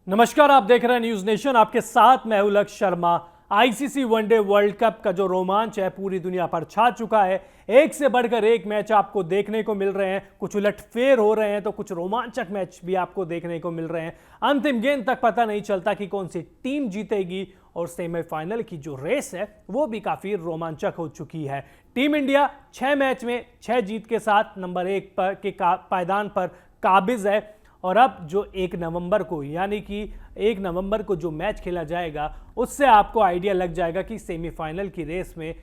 नमस्कार, आप देख रहे हैं न्यूज नेशन। आपके साथ मैं हूं लक्ष्य Sharma. ICC one day world cup का जो रोमांच है पूरी दुनिया पर छा चुका है। एक से बढ़कर एक मैच आपको देखने को मिल रहे हैं। कुछ उलटफेर हो रहे हैं तो कुछ रोमांचक मैच भी आपको देखने को मिल रहे हैं। अंतिम गेंद तक पता नहीं चलता कि कौन सी टीम जीतेगी और सेमीफाइनल की जो रेस है वो भी काफी रोमांचक हो चुकी है। टीम इंडिया 6 मैच में 6 जीत के साथ नंबर 1 पर के पायदान पर काबिज है। और अब जो 1 नवंबर को यानी कि 1 नवंबर को जो मैच खेला जाएगा उससे आपको आइडिया लग जाएगा कि सेमीफाइनल की रेस में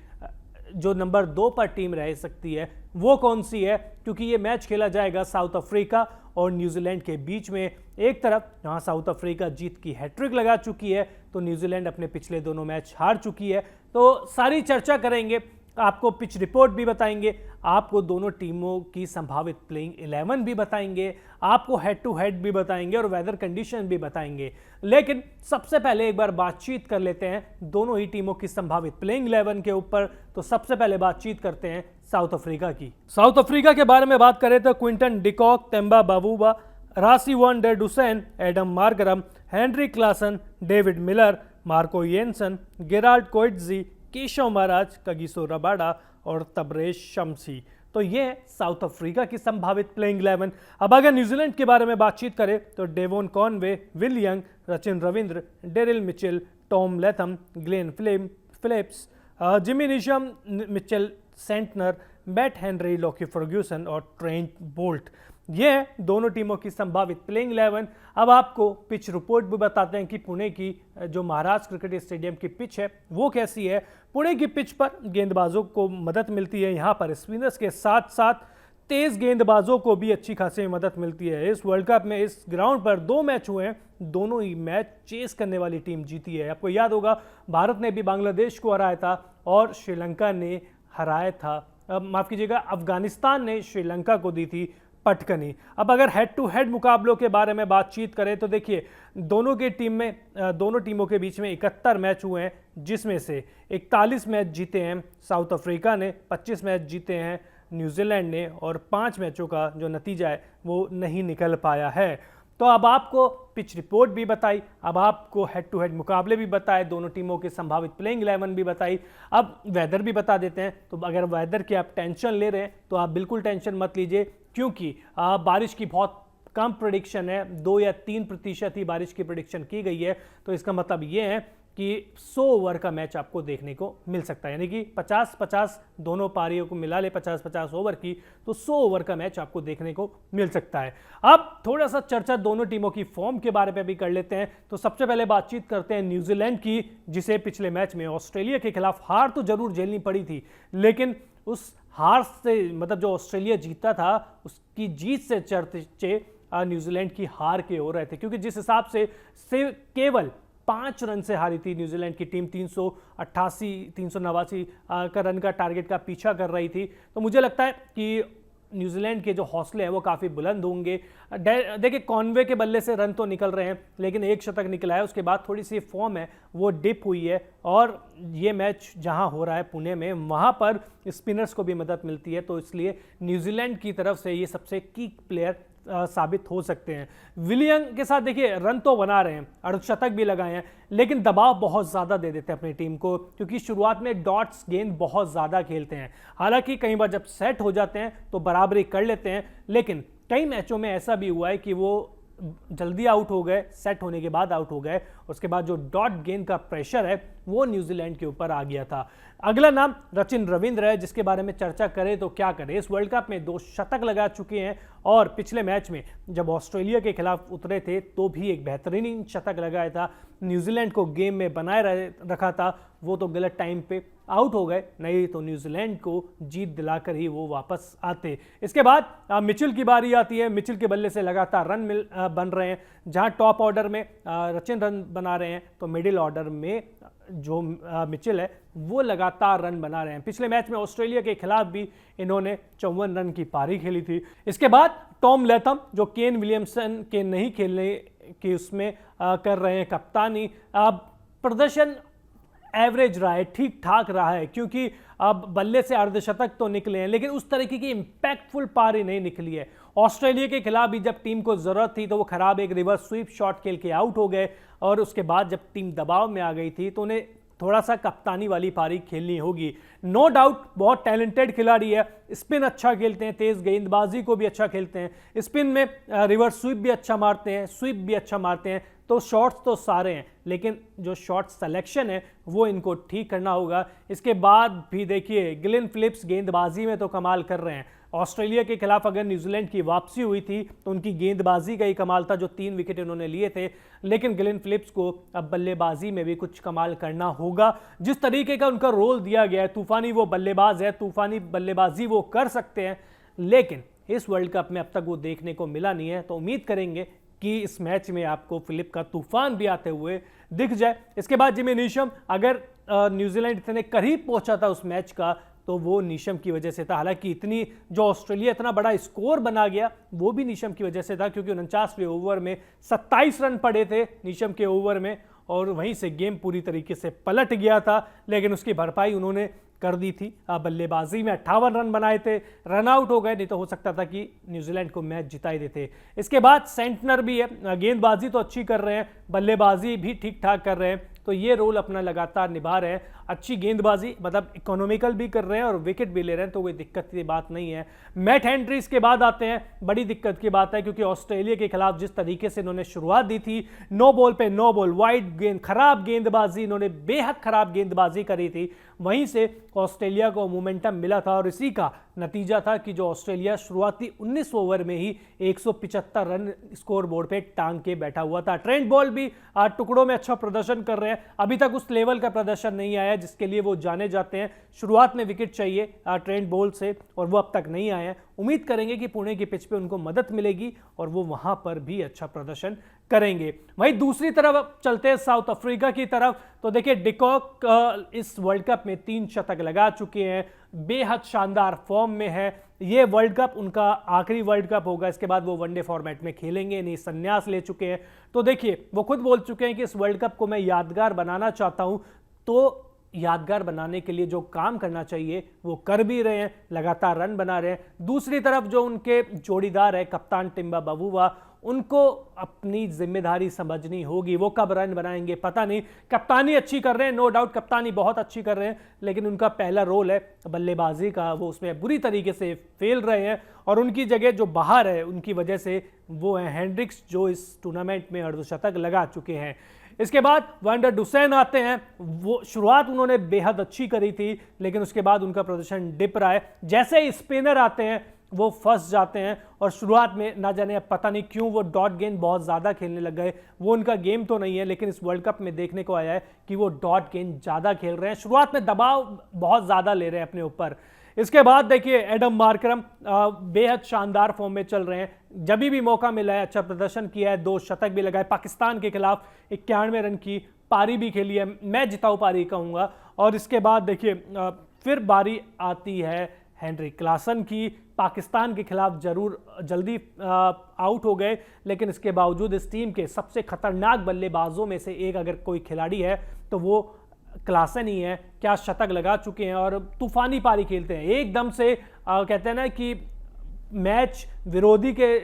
जो नंबर 2 पर टीम रह सकती है वो कौन सी है, क्योंकि ये मैच खेला जाएगा साउथ अफ्रीका और न्यूजीलैंड के बीच में। एक तरफ जहां साउथ अफ्रीका जीत की हैट्रिक लगा चुकी है तो न्यूजीलैंड अपने पिछले दोनों मैच हार चुकी है। तो सारी चर्चा करेंगे, आपको पिच रिपोर्ट भी बताएंगे, आपको दोनों टीमों की संभावित प्लेइंग 11 भी बताएंगे, आपको हेड टू हेड भी बताएंगे और वेदर कंडीशन भी बताएंगे। लेकिन सबसे पहले एक बार बातचीत कर लेते हैं दोनों ही टीमों की संभावित प्लेइंग 11 के ऊपर। तो सबसे पहले बातचीत करते हैं साउथ अफ्रीका की। साउथ अफ्रीका के बारे में बात करें तो Quinton de Kock, Temba Bavuma, Rassie van der Dussen, Aiden Markram, Heinrich Klaasen, David Miller, Marco Jansen, Gerald Coetzee, Keshav Maharaj, Kagiso Rabada और तबरेज शमसी। तो ये साउथ अफ्रीका की संभावित प्लेइंग 11। अब अगर न्यूजीलैंड के बारे में बातचीत करें तो Devon Conway, Will Young, Sachin Ravindra, Daryl Mitchell, Tom Latham, Glenn Phillips, Jimmy Neesham, Mitchell Santner, Matt Henry, Lockie Ferguson और ट्रेंट बोल्ट। ये दोनों टीमों की संभावित प्लेइंग 11। अब आपको पिच रिपोर्ट भी बताते हैं कि पुणे की जो महाराज क्रिकेट स्टेडियम की पिच है वो कैसी है। पुणे की पिच पर गेंदबाजों को मदद मिलती है, यहाँ पर स्पिनर्स के साथ साथ तेज गेंदबाजों को भी अच्छी खासी मदद मिलती है। इस वर्ल्ड कप में इस ग्राउंड पर 2 मैच हुए हैं, दोनों ही मैच चेस करने वाली टीम जीती है। आपको याद होगा भारत ने भी बांग्लादेश को हराया था और श्रीलंका ने हराया था, माफ कीजिएगा, अफगानिस्तान ने श्रीलंका को दी थी पटकनी। अब अगर हेड टू हेड मुकाबलों के बारे में बातचीत करें तो देखिए दोनों टीमों के बीच में 71 मैच हुए हैं, जिसमें से 41 मैच जीते हैं साउथ अफ्रीका ने, 25 मैच जीते हैं न्यूजीलैंड ने और 5 मैचों का जो नतीजा है वो नहीं निकल पाया है। तो अब आपको पिच रिपोर्ट भी बताई, अब आपको हेड टू हेड मुकाबले भी बताए, दोनों टीमों के संभावित प्लेइंग 11 भी बताई। अब वेदर भी बता देते हैं। तो अगर वेदर की आप टेंशन ले रहे हैं तो आप बिल्कुल टेंशन मत लीजिए, क्योंकि बारिश की बहुत कम प्रेडिक्शन है, 2 या 3% ही बारिश की प्रेडिक्शन की गई है। तो इसका मतलब ये है कि 100 ओवर का मैच आपको देखने को मिल सकता है, यानी कि 50-50 दोनों पारियों को मिला ले 50-50 ओवर की, तो 100 ओवर का मैच आपको देखने को मिल सकता है। अब थोड़ा सा चर्चा दोनों टीमों की फॉर्म के बारे में भी कर लेते हैं। तो सबसे पहले बातचीत करते हैं न्यूजीलैंड की, जिसे पिछले मैच में ऑस्ट्रेलिया के खिलाफ हार तो जरूर झेलनी पड़ी थी, लेकिन उस हार से मतलब जो ऑस्ट्रेलिया जीता था उसकी जीत से चर्चे न्यूजीलैंड की हार के हो रहे थे, क्योंकि जिस हिसाब से केवल 5 रन से हारी थी न्यूजीलैंड की टीम, 389 का रन का टारगेट का पीछा कर रही थी। तो मुझे लगता है कि न्यूजीलैंड के जो हौसले हैं वो काफ़ी बुलंद होंगे। देखिए कॉनवे के बल्ले से रन तो निकल रहे हैं, लेकिन 1 शतक निकला है, उसके बाद थोड़ी सी फॉर्म है वो डिप हुई है। और ये मैच जहां हो रहा है पुणे में, वहां पर स्पिनर्स को भी मदद मिलती है, तो इसलिए न्यूजीलैंड की तरफ से ये सबसे की प्लेयर साबित हो सकते हैं। विलियम के साथ देखिए रन तो बना रहे हैं, अर्धशतक भी लगाए हैं, लेकिन दबाव बहुत ज़्यादा दे देते हैं अपनी टीम को, क्योंकि शुरुआत में डॉट्स गेंद बहुत ज़्यादा खेलते हैं। हालांकि कई बार जब सेट हो जाते हैं तो बराबरी कर लेते हैं, लेकिन कई मैचों में ऐसा भी हुआ है कि वो जल्दी आउट हो गए, सेट होने के बाद आउट हो गए, उसके बाद जो डॉट गेंद का प्रेशर है वो न्यूजीलैंड के ऊपर आ गया था। अगला नाम सचिन रविंद्र है, जिसके बारे में चर्चा करें तो क्या करें। इस वर्ल्ड कप में 2 शतक लगा चुके हैं और पिछले मैच में जब ऑस्ट्रेलिया के खिलाफ उतरे थे तो भी एक बेहतरीन शतक लगाया था, न्यूजीलैंड को गेम में बनाए रखा था। वो तो गलत टाइम पे आउट हो गए, नहीं तो न्यूजीलैंड को जीत दिलाकर ही वो वापस आते। इसके बाद मिचेल की बारी आती है। मिचेल के बल्ले से लगातार रन बन रहे हैं, जहां टॉप ऑर्डर में सचिन रन बना रहे हैं तो मिडिल ऑर्डर में जो मिचेल है वो लगातार रन बना रहे हैं। पिछले मैच में ऑस्ट्रेलिया के खिलाफ भी इन्होंने 54 रन की पारी खेली थी। इसके बाद टॉम लेथम, जो केन विलियमसन के नहीं खेलने की उसमें कर रहे हैं कप्तानी, प्रदर्शन एवरेज रहा है, ठीक ठाक रहा है, क्योंकि अब बल्ले से अर्धशतक तो निकले हैं लेकिन उस तरीके की इंपैक्टफुल पारी नहीं निकली है। ऑस्ट्रेलिया के खिलाफ भी जब टीम को जरूरत थी तो वो खराब एक रिवर्स स्वीप शॉट खेल के आउट हो गए, और उसके बाद जब टीम दबाव में आ गई थी तो उन्हें थोड़ा सा कप्तानी वाली पारी खेलनी होगी। नो डाउट बहुत टैलेंटेड खिलाड़ी है, स्पिन अच्छा खेलते हैं, तेज गेंदबाजी को भी अच्छा खेलते हैं, स्पिन में रिवर्स स्वीप भी अच्छा मारते हैं, स्वीप भी अच्छा मारते हैं, तो शॉट्स तो सारे हैं, लेकिन जो शॉट सिलेक्शन है वो इनको ठीक करना होगा। इसके बाद भी देखिए ग्लेन फिलिप्स गेंदबाजी में तो कमाल कर रहे हैं। ऑस्ट्रेलिया के खिलाफ अगर न्यूजीलैंड की वापसी हुई थी तो उनकी गेंदबाजी का ही कमाल था, जो 3 विकेट उन्होंने लिए थे, लेकिन ग्लेन फिलिप्स को अब बल्लेबाजी में भी कुछ कमाल करना होगा। जिस तरीके का उनका रोल दिया गया है, तूफानी वो बल्लेबाज है, तूफानी बल्लेबाजी वो कर सकते हैं, लेकिन इस वर्ल्ड कप में अब तक वो देखने को मिला नहीं है। तो उम्मीद करेंगे कि इस मैच में आपको फिलिप का तूफान भी आते हुए दिख जाए। इसके बाद जिमी नीशम, अगर न्यूजीलैंड इतने करीब पहुंचा था उस मैच का तो वो नीशम की वजह से था। हालांकि इतनी जो ऑस्ट्रेलिया इतना बड़ा स्कोर बना गया वो भी नीशम की वजह से था, क्योंकि 49वें ओवर में 27 रन पड़े थे नीशम के ओवर में, और वहीं से गेम पूरी तरीके से पलट गया था, लेकिन उसकी भरपाई उन्होंने कर दी थी। बल्लेबाजी में 58 रन बनाए थे, रन आउट हो गए, नहीं तो हो सकता था कि न्यूजीलैंड को मैच जिता ही देते। इसके बाद सेंटनर भी है, गेंदबाजी तो अच्छी कर रहे हैं, बल्लेबाजी भी ठीक ठाक कर रहे हैं, तो ये रोल अपना लगातार निभा रहे हैं। अच्छी गेंदबाजी मतलब इकोनॉमिकल भी कर रहे हैं और विकेट भी ले रहे हैं, तो कोई दिक्कत की बात नहीं है। मैट हेनरी के बाद आते हैं, बड़ी दिक्कत की बात है, क्योंकि ऑस्ट्रेलिया के खिलाफ जिस तरीके से इन्होंने शुरुआत दी थी, नो बॉल पे नो बॉल, वाइड गेंद, खराब गेंदबाजी, इन्होंने बेहद खराब गेंदबाजी करी थी, वहीं से ऑस्ट्रेलिया को मोमेंटम मिला था, और इसी का नतीजा था कि जो ऑस्ट्रेलिया शुरुआती 19 ओवर में ही 175 रन स्कोर बोर्ड पे टांग के बैठा हुआ था। ट्रेंट बॉल्ट भी टुकड़ों में अच्छा प्रदर्शन कर रहे हैं, अभी तक उस लेवल का प्रदर्शन नहीं आया जिसके लिए वो जाने जाते हैं। शुरुआत में विकेट चाहिए ट्रेंट बॉल्ट से, और वो अब तक नहीं आए हैं। उम्मीद करेंगे कि पुणे की पिच पे उनको मदद मिलेगी और वो वहां पर भी अच्छा प्रदर्शन करेंगे। वहीं दूसरी तरफ चलते हैं साउथ अफ्रीका की तरफ, तो देखिए डिकॉक इस वर्ल्ड कप में 3 शतक लगा चुके हैं, बेहद शानदार फॉर्म में है। ये वर्ल्ड कप उनका आखिरी वर्ल्ड कप होगा, इसके बाद वो वनडे फॉर्मेट में खेलेंगे नहीं, संन्यास ले चुके हैं। तो देखिए वो खुद बोल चुके हैं कि इस वर्ल्ड कप को मैं यादगार बनाना चाहता हूं, तो यादगार बनाने के लिए जो काम करना चाहिए वो कर भी रहे हैं, लगातार रन बना रहे हैं। दूसरी तरफ जो उनके जोड़ीदार है कप्तान टिम्बा बवुआ, उनको अपनी जिम्मेदारी समझनी होगी। वो कब रन बनाएंगे पता नहीं। कप्तानी अच्छी कर रहे हैं, नो डाउट कप्तानी बहुत अच्छी कर रहे हैं, लेकिन उनका पहला रोल है बल्लेबाजी का, वो उसमें बुरी तरीके से फेल रहे हैं, और उनकी जगह जो बाहर है उनकी वजह से वो है हेंड्रिक्स, जो इस टूर्नामेंट में अर्धशतक लगा चुके हैं। इसके बाद वैन डर डुसेन आते हैं, वो शुरुआत उन्होंने बेहद अच्छी करी थी, लेकिन उसके बाद उनका प्रदर्शन डिप रहा है। जैसे ही स्पिनर आते हैं वो फंस जाते हैं, और शुरुआत में ना जाने पता नहीं क्यों वो डॉट गेंद बहुत ज़्यादा खेलने लग गए। वो उनका गेम तो नहीं है, लेकिन इस वर्ल्ड कप में देखने को आया है कि वो डॉट गेंद ज़्यादा खेल रहे हैं, शुरुआत में दबाव बहुत ज़्यादा ले रहे हैं अपने ऊपर। इसके बाद देखिए एडम मार्करम बेहद शानदार फॉर्म में चल रहे हैं, जब भी मौका मिला है अच्छा प्रदर्शन किया है, 2 शतक भी लगाए, पाकिस्तान के खिलाफ 91 रन की पारी भी खेली है, मैं जिताऊ पारी कहूँगा। और इसके बाद देखिए फिर बारी आती है हेनरी क्लासन की, पाकिस्तान के खिलाफ जल्दी आउट हो गए, लेकिन इसके बावजूद इस टीम के सबसे खतरनाक बल्लेबाजों में से एक अगर कोई खिलाड़ी है तो वो क्लासन ही है। क्या शतक लगा चुके हैं और तूफानी पारी खेलते हैं, एकदम से कहते हैं ना कि मैच विरोधी के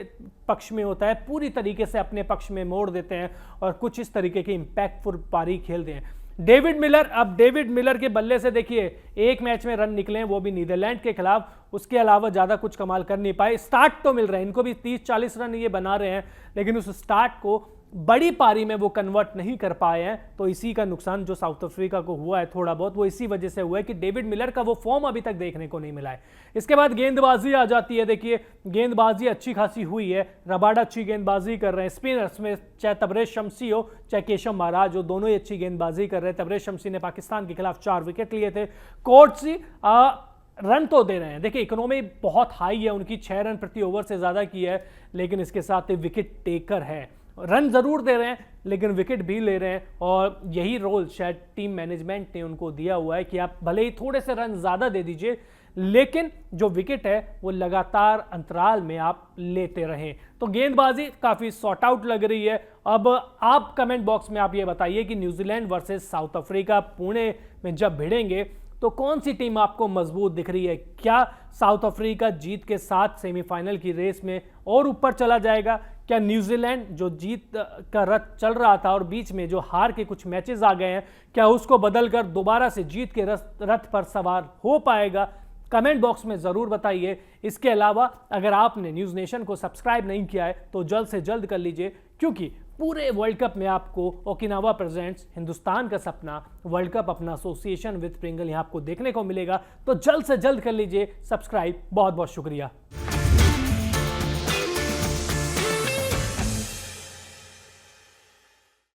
पक्ष में होता है, पूरी तरीके से अपने पक्ष में मोड़ देते हैं और कुछ इस तरीके की इंपैक्टफुल पारी खेलते हैं। डेविड मिलर, अब डेविड मिलर के बल्ले से देखिए एक मैच में रन निकले हैं, वो भी नीदरलैंड के खिलाफ, उसके अलावा ज़्यादा कुछ कमाल कर नहीं पाए। स्टार्ट तो मिल रहे हैं इनको भी, 30-40 रन ये बना रहे हैं, लेकिन उस स्टार्ट को बड़ी पारी में वो कन्वर्ट नहीं कर पाए हैं, तो इसी का नुकसान जो साउथ अफ्रीका को हुआ है थोड़ा बहुत, वो इसी वजह से हुआ है कि डेविड मिलर का वो फॉर्म अभी तक देखने को नहीं मिला है। इसके बाद गेंदबाजी आ जाती है, देखिए गेंदबाजी अच्छी खासी हुई है, रबाडा अच्छी गेंदबाजी कर रहे हैं, स्पिनर्स में चाहे तबरेज शमसी हो चाहे केशव महाराज हो, दोनों ही अच्छी गेंदबाजी कर रहे हैं। तबरेज शमसी ने पाकिस्तान के खिलाफ 4 विकेट लिए थे। कोर्टसी रन तो दे रहे हैं, देखिए इकोनॉमी बहुत हाई है उनकी, 6 रन प्रति ओवर से ज़्यादा की है, लेकिन इसके साथ ही विकेट टेकर है, रन जरूर दे रहे हैं लेकिन विकेट भी ले रहे हैं, और यही रोल शायद टीम मैनेजमेंट ने उनको दिया हुआ है कि आप भले ही थोड़े से रन ज़्यादा दे दीजिए, लेकिन जो विकेट है वो लगातार अंतराल में आप लेते रहें। तो गेंदबाजी काफी सॉर्ट आउट लग रही है। अब आप कमेंट बॉक्स में आप ये बताइए कि New Zealand versus south Africa Pune में जब भिड़ेंगे तो कौन सी टीम आपको मजबूत दिख रही है? क्या साउथ अफ्रीका जीत के साथ सेमीफाइनल की रेस में और ऊपर चला जाएगा? क्या न्यूजीलैंड जो जीत का रथ चल रहा था और बीच में जो हार के कुछ मैचेस आ गए हैं, क्या उसको बदलकर दोबारा से जीत के रथ पर सवार हो पाएगा? कमेंट बॉक्स में जरूर बताइए। इसके अलावा अगर आपने न्यूज़ नेशन को सब्सक्राइब नहीं किया है तो जल्द से जल्द कर लीजिए, क्योंकि पूरे वर्ल्ड कप में आपको ओकिनावा प्रेजेंट्स हिंदुस्तान का सपना वर्ल्ड कप अपना एसोसिएशन विद प्रिंगल यहां आपको देखने को मिलेगा। तो जल्द से जल्द कर लीजिए सब्सक्राइब। बहुत बहुत शुक्रिया।